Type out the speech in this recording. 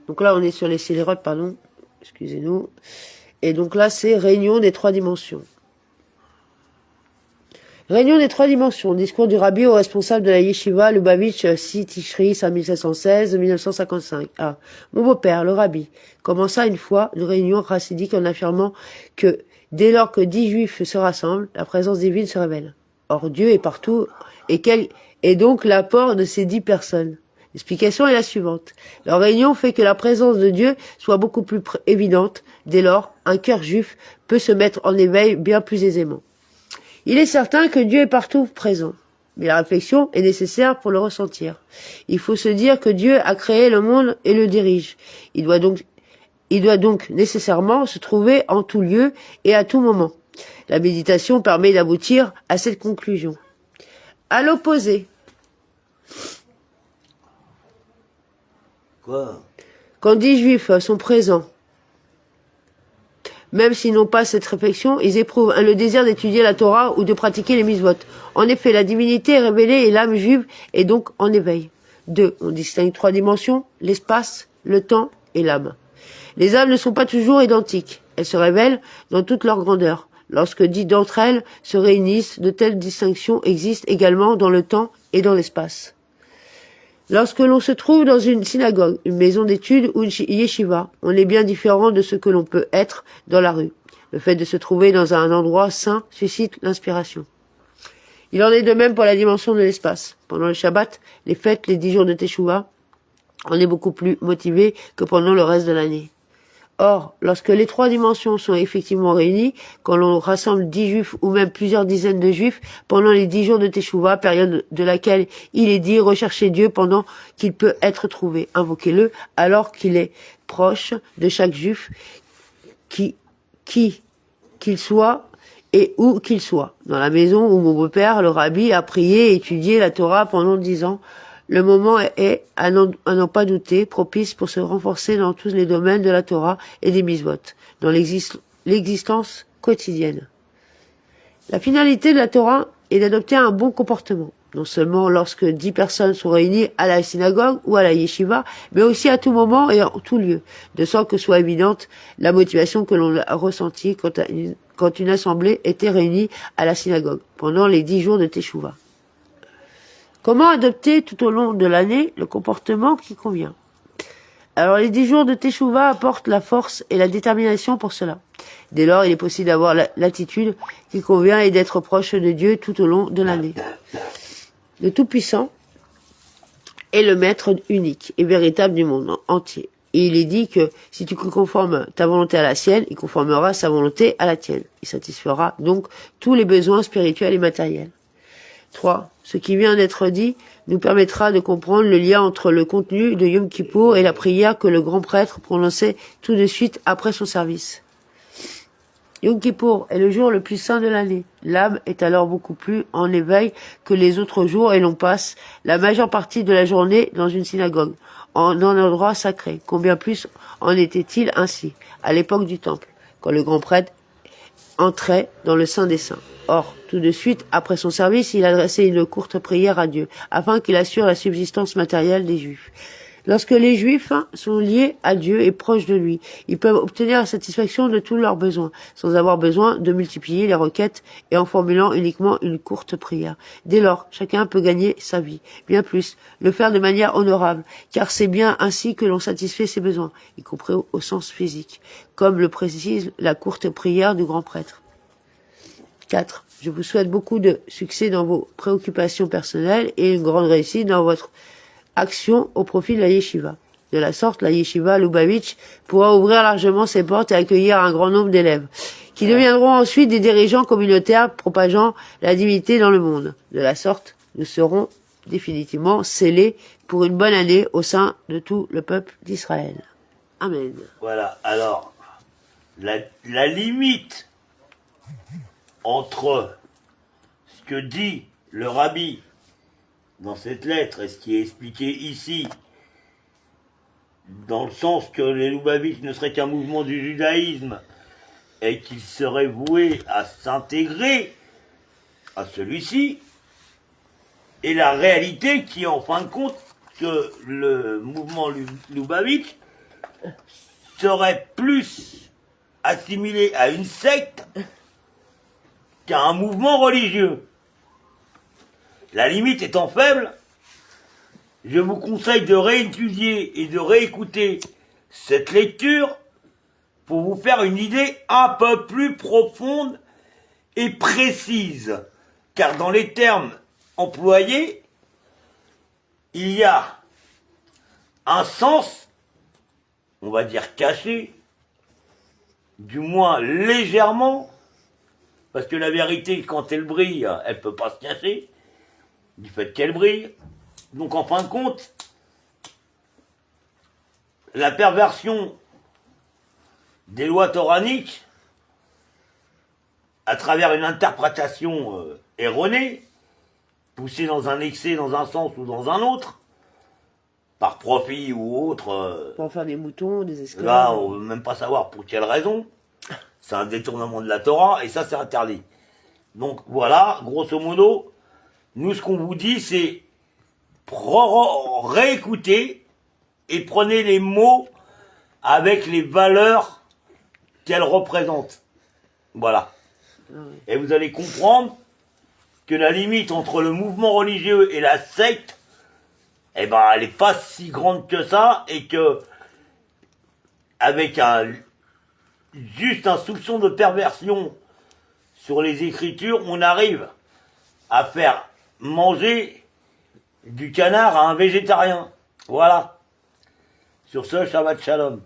Donc là, on est sur les scélérotes, pardon. Excusez-nous. Et donc là, c'est réunion des 3 dimensions. Réunion des 3 dimensions. Discours du Rabbi au responsable de la Yeshiva, Lubavitch, 6 Tishri, 5716-1955. Ah. Mon beau-père, le Rabbi, commença une fois une réunion chassidique en affirmant que dès lors que 10 juifs se rassemblent, la présence divine se révèle. Or, Dieu est partout, et quel est donc l'apport de ces 10 personnes? L'explication est la suivante. Leur réunion fait que la présence de Dieu soit beaucoup plus évidente. Dès lors, un cœur juif peut se mettre en éveil bien plus aisément. Il est certain que Dieu est partout présent, mais la réflexion est nécessaire pour le ressentir. Il faut se dire que Dieu a créé le monde et le dirige. Il doit donc nécessairement se trouver en tout lieu et à tout moment. La méditation permet d'aboutir à cette conclusion. À l'opposé, quand 10 juifs sont présents, même s'ils n'ont pas cette réflexion, ils éprouvent le désir d'étudier la Torah ou de pratiquer les mitzvot. En effet, la divinité est révélée et l'âme juive est donc en éveil. 2. On distingue 3 dimensions, l'espace, le temps et l'âme. Les âmes ne sont pas toujours identiques. Elles se révèlent dans toute leur grandeur. Lorsque 10 d'entre elles se réunissent, de telles distinctions existent également dans le temps et dans l'espace. Lorsque l'on se trouve dans une synagogue, une maison d'études ou une yeshiva, on est bien différent de ce que l'on peut être dans la rue. Le fait de se trouver dans un endroit saint suscite l'inspiration. Il en est de même pour la dimension de l'espace. Pendant le Shabbat, les fêtes, les 10 jours de Teshuvah, on est beaucoup plus motivé que pendant le reste de l'année. Or, lorsque les 3 dimensions sont effectivement réunies, quand l'on rassemble 10 juifs ou même plusieurs dizaines de juifs pendant les 10 jours de Teshuvah, période de laquelle il est dit recherchez Dieu pendant qu'il peut être trouvé, invoquez-le alors qu'il est proche de chaque juif, qu'il soit et où qu'il soit. Dans la maison où mon beau-père, le Rabbi, a prié et étudié la Torah pendant 10 ans, le moment est, à n'en pas douter, propice pour se renforcer dans tous les domaines de la Torah et des mitzvot, dans l'existence quotidienne. La finalité de la Torah est d'adopter un bon comportement, non seulement lorsque 10 personnes sont réunies à la synagogue ou à la yeshiva, mais aussi à tout moment et en tout lieu, de sorte que soit évidente la motivation que l'on a ressentie quand une assemblée était réunie à la synagogue, pendant les 10 jours de Teshuvah. Comment adopter tout au long de l'année le comportement qui convient? Alors les 10 jours de Teshuvah apportent la force et la détermination pour cela. Dès lors, il est possible d'avoir l'attitude qui convient et d'être proche de Dieu tout au long de l'année. Le Tout-Puissant est le Maître unique et véritable du monde entier. Et il est dit que si tu conformes ta volonté à la sienne, il conformera sa volonté à la tienne. Il satisfera donc tous les besoins spirituels et matériels. 3. Ce qui vient d'être dit nous permettra de comprendre le lien entre le contenu de Yom Kippour et la prière que le grand prêtre prononçait tout de suite après son service. Yom Kippour est le jour le plus saint de l'année. L'âme est alors beaucoup plus en éveil que les autres jours et l'on passe la majeure partie de la journée dans une synagogue, en un endroit sacré. Combien plus en était-il ainsi à l'époque du Temple, quand le grand prêtre entrait dans le Saint des Saints. Or, tout de suite, après son service, il adressait une courte prière à Dieu, afin qu'il assure la subsistance matérielle des Juifs. Lorsque les Juifs sont liés à Dieu et proches de lui, ils peuvent obtenir la satisfaction de tous leurs besoins, sans avoir besoin de multiplier les requêtes et en formulant uniquement une courte prière. Dès lors, chacun peut gagner sa vie. Bien plus, le faire de manière honorable, car c'est bien ainsi que l'on satisfait ses besoins, y compris au sens physique, comme le précise la courte prière du grand prêtre. 4. Je vous souhaite beaucoup de succès dans vos préoccupations personnelles et une grande réussite dans votre action au profit de la yeshiva. De la sorte, la yeshiva Lubavitch pourra ouvrir largement ses portes et accueillir un grand nombre d'élèves, qui deviendront ensuite des dirigeants communautaires propageant la divinité dans le monde. De la sorte, nous serons définitivement scellés pour une bonne année au sein de tout le peuple d'Israël. Amen. Voilà, alors, la limite entre ce que dit le rabbi dans cette lettre et ce qui est expliqué ici, dans le sens que les Lubavitch ne seraient qu'un mouvement du judaïsme et qu'ils seraient voués à s'intégrer à celui-ci, et la réalité qui est en fin de compte que le mouvement Lubavitch serait plus assimilé à une secte qu'à un mouvement religieux. La limite étant faible, je vous conseille de réétudier et de réécouter cette lecture pour vous faire une idée un peu plus profonde et précise. Car dans les termes employés, il y a un sens, on va dire caché, du moins légèrement, parce que la vérité, quand elle brille, elle peut pas se cacher, du fait qu'elle brille. Donc en fin de compte, la perversion des lois toraniques, à travers une interprétation erronée, poussée dans un excès, dans un sens ou dans un autre, par profit ou autre, Pour en faire des moutons, des esclaves. là on veut même pas savoir pour quelle raison, c'est un détournement de la Torah, et ça c'est interdit. Donc voilà, grosso modo, nous ce qu'on vous dit c'est réécoutez et prenez les mots avec les valeurs qu'elles représentent. Voilà. Et vous allez comprendre que la limite entre le mouvement religieux et la secte, eh ben, elle n'est pas si grande que ça, et que, avec juste un soupçon de perversion sur les Écritures, on arrive à faire manger du canard à un végétarien. Voilà. Sur ce, Shabbat Shalom.